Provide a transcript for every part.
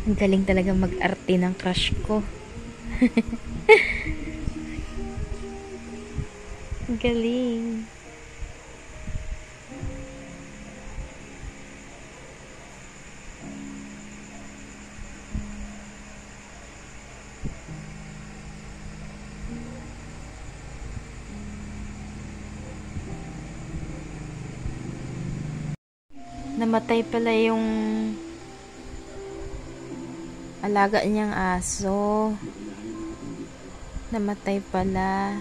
Ang galing talaga mag-arte ng crush ko. Ang galing. Namatay pala yung alaga niyang aso. Namatay pala.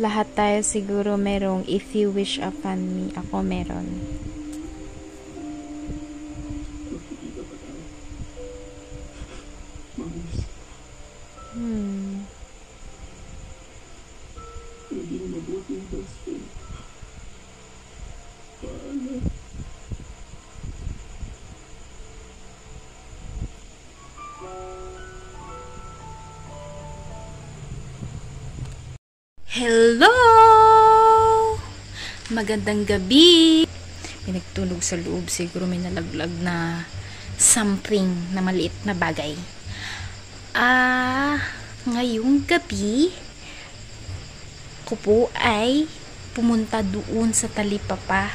Lahat tayo siguro merong if you wish upon me. Ako meron. Hello! Magandang gabi! May nagtunog sa loob. Siguro may nalaglag na something na maliit na bagay. Ngayong gabi, ko po ay pumunta doon sa Talipapa.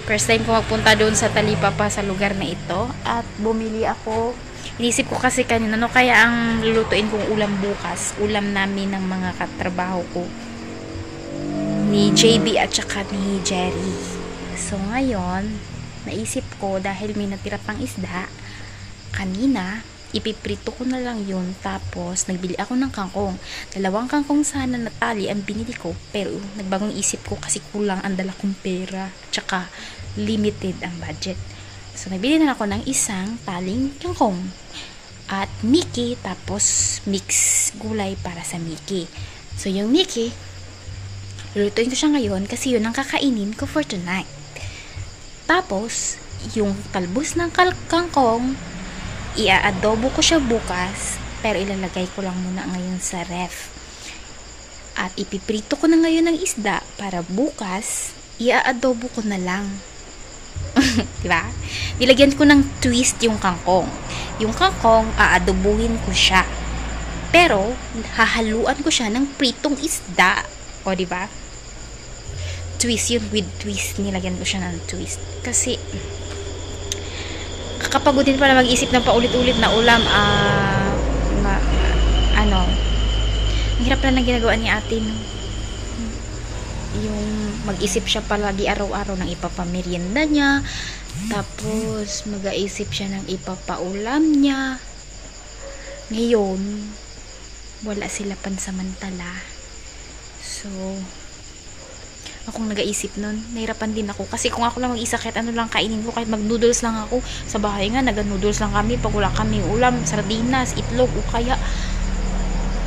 First time ko magpunta doon sa Talipapa sa lugar na ito. At bumili ako. Inisip ko kasi kanina, ano kaya ang lulutuin kong ulam bukas? Ulam namin ng mga katrabaho ko. Ni JB at saka ni Jerry. So ngayon, naisip ko dahil may natira pang isda, kanina, ipiprito ko na lang yun. Tapos, nagbili ako ng kangkong. 2 kangkong sana na tali ang binili ko. Pero, nagbagong isip ko kasi kulang ang dala kong pera. Tsaka, limited ang budget. So, nagbili na ako ng isang taling kangkong. At Mickey, tapos mix gulay para sa Mickey. So, yung Mickey, lulutuin ko siya ngayon kasi yun ang kakainin ko for tonight. Tapos, yung talbos ng kangkong, ia-adobo ko siya bukas, pero ilalagay ko lang muna ngayon sa ref. At ipiprito ko na ngayon ng isda para bukas, ia-adobo ko na lang. Diba? Nilagyan ko ng twist yung kangkong. Yung kangkong, aadobuhin ko siya. Pero, hahaluan ko siya ng pritong isda. O, diba? Twist yun with twist. Nilagyan ko siya ng twist. Kasi, kakapagod din pala mag-isip ng paulit-ulit na ulam. Ang hirap na ng ginagawa ni ate, no? Yung mag-isip siya palagi araw-araw ng ipapamerienda niya, tapos mag-aisip siya ng ipapaulam niya. Ngayon, wala sila pansamantala. So, akong nag-aisip nun, nahirapan din ako. Kasi kung ako lang mag-isa, kahit ano lang kainin ko, kahit mag-noodles lang ako, sa bahay nga, nag-noodles lang kami, pag wala kami ulam, sardinas, itlog, o kaya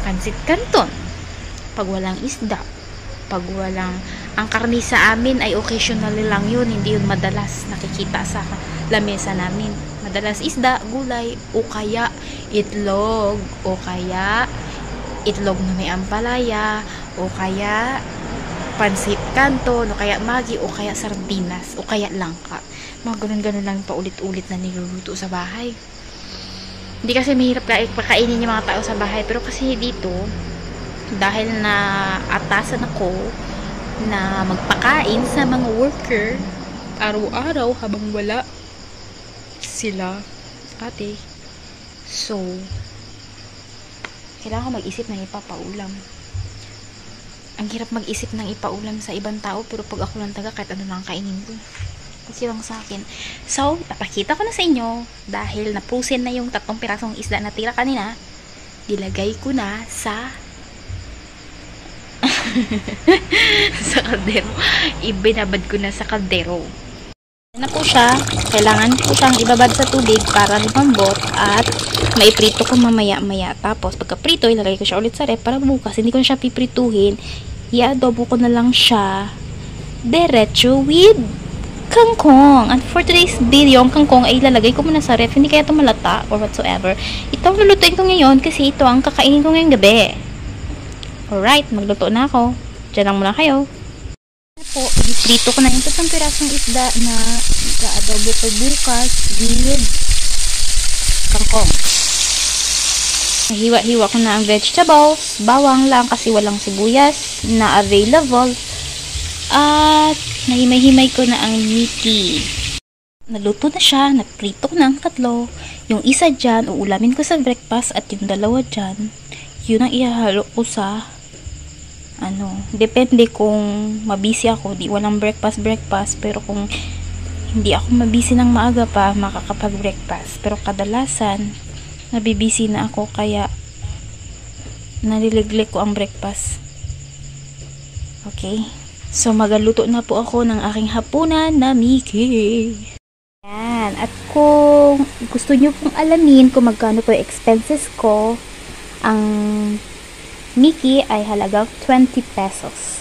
pansit canton. Pag walang isda, pag walang, ang karni sa amin ay occasionally lang yun, hindi yun madalas nakikita sa lamesa namin. Madalas isda, gulay, o kaya itlog, o kaya itlog na may ampalaya, o kaya pansit canton, o kaya magi, o kaya sardinas, o kaya langka. Mga ganun-ganun lang paulit-ulit na niluluto sa bahay. Hindi kasi mahirap pakainin yung mga tao sa bahay, pero kasi dito, dahil na atasan ako na magpakain sa mga worker araw-araw habang wala sila ate, so kailangan ko mag-isip ng ipapaulam. Ang hirap mag-isip ng ipaulam sa ibang tao, pero pag ako lang taga, kahit ano lang kainin ko. Okay lang sa akin. So, papakita ko na sa inyo, dahil na-frozen na yung 3 pirasong isda na tira kanina, dilagay ko na sa sa kaldero. Ibinabad ko na sa kaldero. Na po siya, kailangan po siyang ibabad sa tubig para lumambot at maiprito ko mamaya-maya. Tapos, pagka-prito, ilalagay ko siya ulit sa ref para bukas. Hindi ko na siya piprituhin. I-adobo ko na lang siya diretso with kangkong. And for today's video, ang kangkong ay ilalagay ko muna sa ref. Hindi kaya ito malata or whatsoever. Ito ang lulutuin ko ngayon kasi ito ang kakainin ko ngayong gabi. Alright, magluto na ako. Diyan lang muna kayo. Po, dito ko na yung 3 pirasong isda na i-adobo ko bukas with kangkong. Hiwa-hiwa ko na ang vegetables. Bawang lang kasi walang sibuyas na available. At nahimay-himay ko na ang Mickey. Naluto na siya. Naprito ko na ang 3. Yung isa dyan, uulamin ko sa breakfast at yung 2 dyan, yun ang ihahalo ko sa depende kung mabisi ako, di walang breakfast, pero kung hindi ako mabisi ng maaga pa, makakapag-breakfast. Pero kadalasan, nabibisi na ako, kaya naliliglig ko ang breakfast. Okay? So, magaluto na po ako ng aking hapunan na Mickey. Yan. At kung gusto nyo pong alamin kung magkano po expenses ko, ang Mickey ay halagang 20 pesos.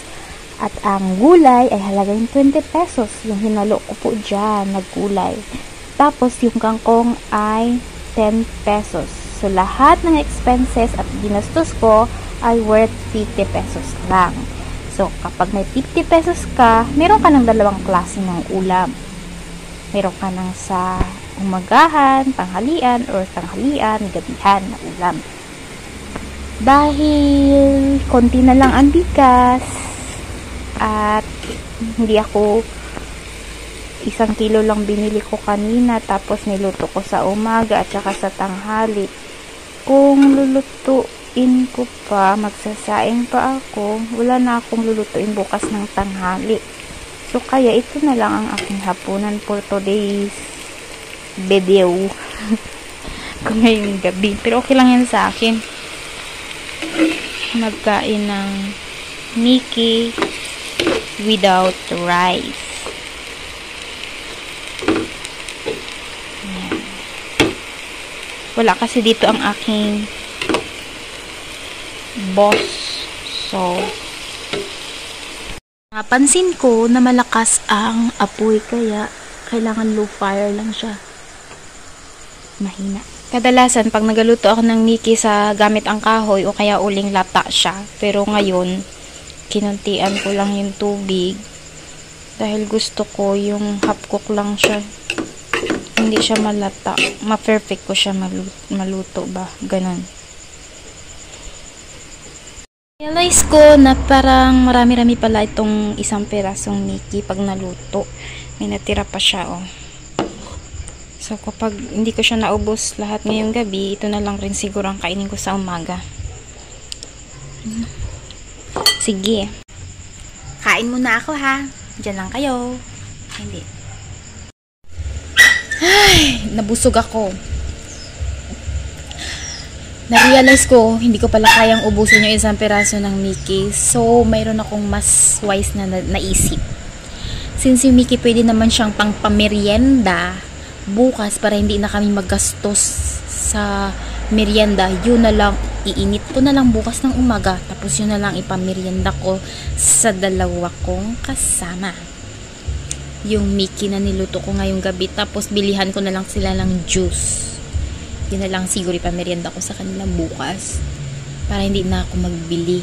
At ang gulay ay halagang 20 pesos. Yung hinalo ko po dyan na gulay. Tapos yung kangkong ay 10 pesos. So lahat ng expenses at ginastos ko ay worth 50 pesos lang. So kapag may 50 pesos ka, meron ka ng 2 klase ng ulam. Meron ka ng sa umagahan, tanghalian, or tanghalian, gabihan na ulam. Dahil konti na lang ang bigas at hindi ako 1 kilo lang binili ko kanina, tapos niluto ko sa umaga at saka sa tanghali. Kung lulutuin ko pa, magsasaing pa ako, wala na akong lulutuin bukas ng tanghali. So kaya ito na lang ang aking hapunan for today's video. Kung ngayong gabi, pero okay lang yan sa akin. Magkain ng Mickey without rice. Ayan. Wala kasi dito ang aking boss. So, napansin ko na malakas ang apoy, kaya kailangan low fire lang siya. Mahina. Kadalasan, pag nagaluto ako ng Mickey sa gamit ang kahoy o kaya uling lata siya. Pero ngayon, kinuntian ko lang yung tubig. Dahil gusto ko yung half cook lang siya. Hindi siya malata. Ma-perfect ko siya maluto ba. Ganon. Realize ko na parang marami-rami pala itong 1 pirasong Mickey pag naluto. May natira pa siya, oh. So, kapag hindi ko siya naubos lahat ngayong gabi, ito na lang rin siguro ang kainin ko sa umaga. Sige. Kain muna ako, ha? Diyan lang kayo. Hindi. Ay, nabusog ako. Na-realize ko, hindi ko pala kayang ubusin yung 1 piraso ng Mickey. So, mayroon akong mas wise na naisip. Since yung Mickey pwede naman siyang pang pamerienda bukas para hindi na kami maggastos sa merienda, yun na lang, iinit ko na lang bukas ng umaga, tapos yun na lang ipamerienda ko sa 2 kong kasama. Yung Mickey na niluto ko ngayong gabi, tapos bilihan ko na lang sila ng juice. Yun na lang siguro ipamerienda ko sa kanila bukas para hindi na ako magbili.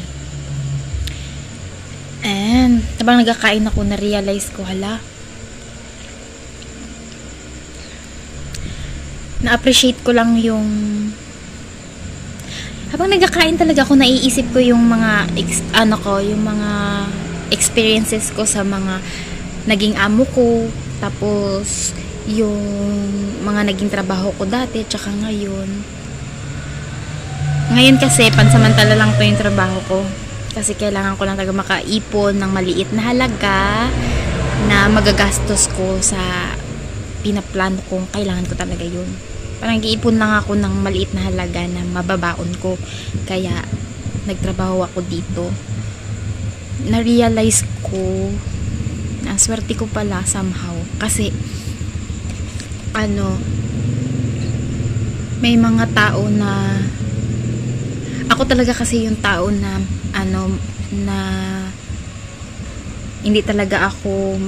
And habang nagkakain ako, na-realize ko, hala, na-appreciate ko lang yung habang nagkakain talaga ako, naiisip ko yung mga yung mga experiences ko sa mga naging amo ko, tapos yung mga naging trabaho ko dati tsaka ngayon kasi pansamantala lang to yung trabaho ko kasi kailangan ko lang talaga makaipon ng maliit na halaga na magagastos ko sa pinaplano kong kailangan ko talaga yun. Parang giipon lang ako ng maliit na halaga na mababaon ko. Kaya nagtrabaho ako dito. Na-realize ko na swerte ko pala somehow. Kasi may mga tao na ako talaga kasi yung tao na na hindi talaga ako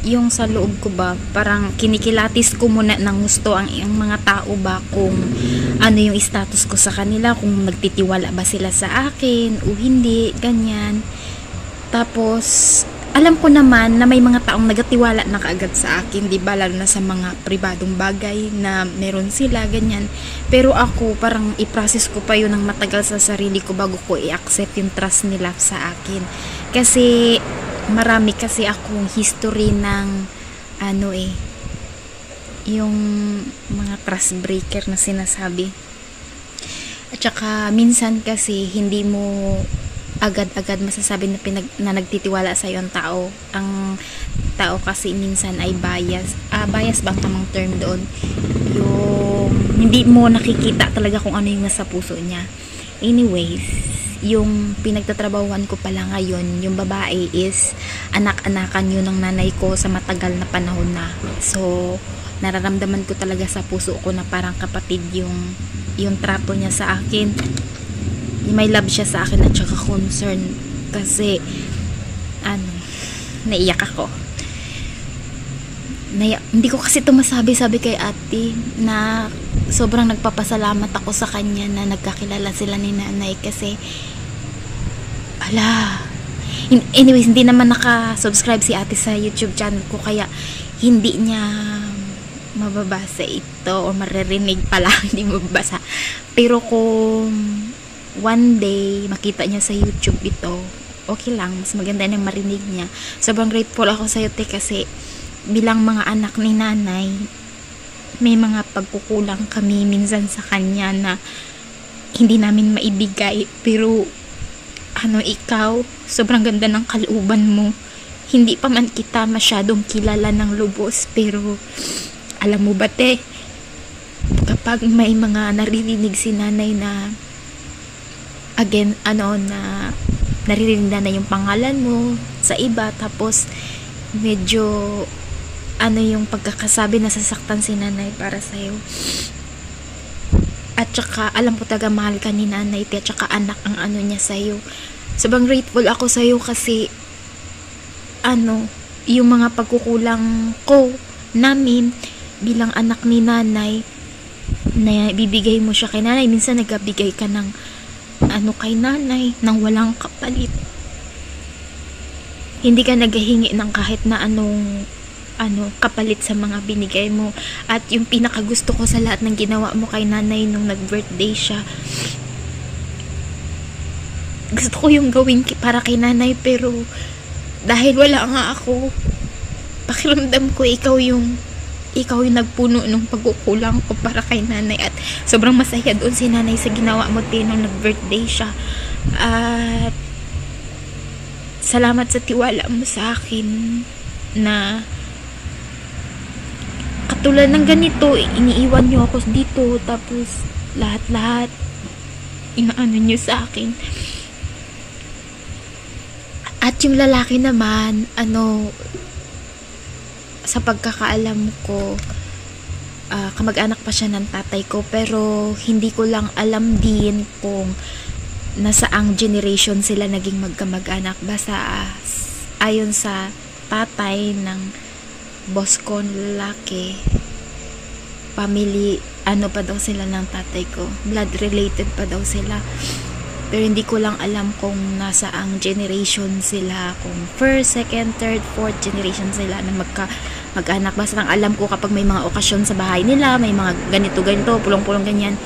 yung sa loob ko ba, parang kinikilatis ko muna ng gusto ang mga tao ba kung ano yung status ko sa kanila, kung nagtitiwala ba sila sa akin o hindi, ganyan. Tapos alam ko naman na may mga taong nagatiwala na kaagad sa akin, di ba, lalo na sa mga pribadong bagay na meron sila, ganyan. Pero ako, parang i-process ko pa yun ng matagal sa sarili ko bago ko i-accept yung trust nila sa akin. Kasi marami kasi akong history ng yung mga trust breaker na sinasabi. At saka minsan kasi hindi mo agad-agad masasabi na nagtitiwala sa yung tao. Ang tao kasi minsan ay bias. Bias bang tamang term doon? Yung hindi mo nakikita talaga kung ano yung nasa puso niya. Anyways, yung pinagtatrabahuan ko pala ngayon, yung babae is anak-anakan yun ng nanay ko sa matagal na panahon na. So, nararamdaman ko talaga sa puso ko na parang kapatid yung trato niya sa akin. May love siya sa akin at saka concern. Kasi, naiyak ako. Hindi ko kasi ito masabi kay ate na sobrang nagpapasalamat ako sa kanya na nagkakilala sila ni nanay kasi anyways, hindi naman naka-subscribe si ate sa YouTube channel ko kaya hindi niya mababasa ito o maririnig pala, hindi mababasa. Pero kung one day makita niya sa YouTube ito, okay lang, mas maganda na marinig niya. Sobrang grateful ako sa iyo, te, kasi bilang mga anak ni nanay, may mga pagkukulang kami minsan sa kanya na hindi namin maibigay, pero ikaw, sobrang ganda ng kalooban mo. Hindi pa man kita masyadong kilala ng lubos, pero alam mo ba, te, kapag may mga naririnig si nanay na na naririnig na yung pangalan mo sa iba, tapos medyo yung pagkakasabi na sasaktan si nanay para sa'yo. At saka alam ko taga mahal ka ni nanay, at saka anak ang niya sa'yo. Sobrang grateful ako sa'yo kasi yung mga pagkukulang ko namin bilang anak ni nanay na bibigay mo siya kay nanay. Minsan nagbibigay ka ng kay nanay nang walang kapalit. Hindi ka naghihingi ng kahit na anong kapalit sa mga binigay mo. At yung pinakagusto ko sa lahat ng ginawa mo kay nanay nung nag-birthday siya, gusto ko yung gawin para kay nanay, pero dahil wala nga ako, pakiramdam ko ikaw yung nagpuno ng pagkukulang ko para kay nanay. At sobrang masaya doon si nanay sa ginawa mo din nung nag-birthday siya. At salamat sa tiwala mo sa akin na katulad ng ganito, iniiwan niyo ako dito, tapos lahat-lahat inaano niyo sa akin. At yung lalaki naman, sa pagkakaalam ko, kamag-anak pa siya ng tatay ko, pero hindi ko lang alam din kung nasaang generation sila naging magkamag-anak. Basta ayon sa tatay ng boss ko lalaki, family, pa daw sila ng tatay ko, blood related pa daw sila. Pero hindi ko lang alam kung nasaang generation sila, kung first, second, third, fourth generation sila na mag-anak. Basta lang alam ko kapag may mga okasyon sa bahay nila, may mga ganito, pulong-pulong ganyan,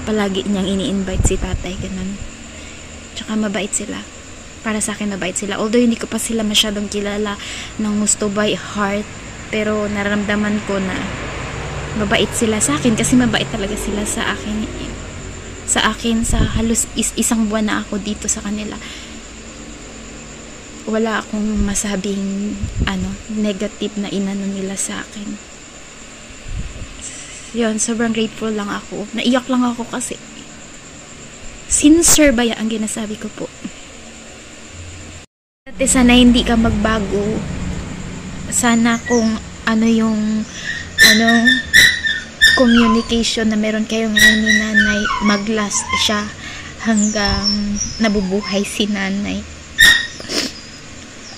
palagi niyang ini-invite si tatay, ganun. Tsaka mabait sila. Para sa akin, mabait sila. Although hindi ko pa sila masyadong kilala ng gusto by heart, pero nararamdaman ko na mabait sila sa akin kasi mabait talaga sila sa akin. Sa halos isang buwan na ako dito sa kanila. wala akong masabing negative na inano nila sa akin. Yun, sobrang grateful lang ako. Naiyak lang ako kasi sincere ba ang ginasabi ko po. Dati sana hindi ka magbago. Sana kung yung communication na meron kayo ngayon ni nanay, mag-last siya hanggang nabubuhay si nanay.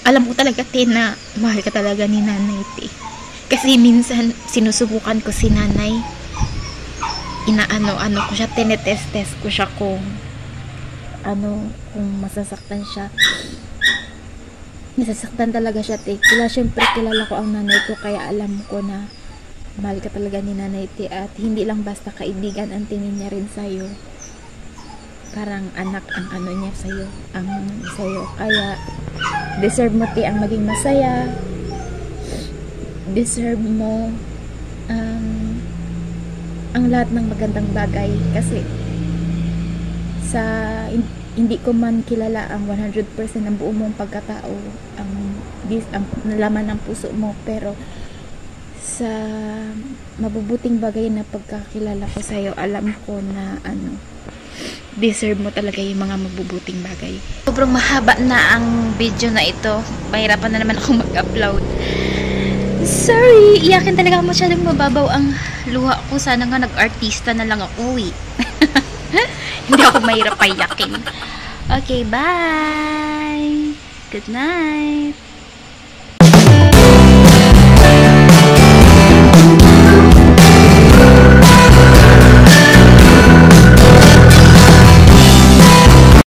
Alam ko talaga, te, na mahal ka talaga ni nanay, te. Kasi minsan sinusubukan ko si nanay. Inaano ko siya, tinetest ko siya kung kung masasaktan siya. Nasasaktan talaga siya, te. Siyempre kilala ko ang nanay ko, kaya alam ko na mahal ka talaga ni nanay, te. At hindi lang basta kaibigan ang tingin niya rin sa'yo. Parang anak ang niya sa'yo. Kaya deserve mo, te, ang maging masaya. Deserve mo ang lahat ng magandang bagay. Kasi hindi ko man kilala ang 100% ng buo mong pagkatao, ang laman ng puso mo, pero sa mabubuting bagay na pagkakilala ko sa'yo, alam ko na deserve mo talaga yung mga mabubuting bagay. Sobrang mahaba na ang video na ito. Mahirapan na naman ako mag-upload. Sorry, iyakin talaga masyadong mababaw ang luha ko. Sana nga nag-artista na lang ako, eh. Hindi ako mahirap payakin. Okay, bye! Good night!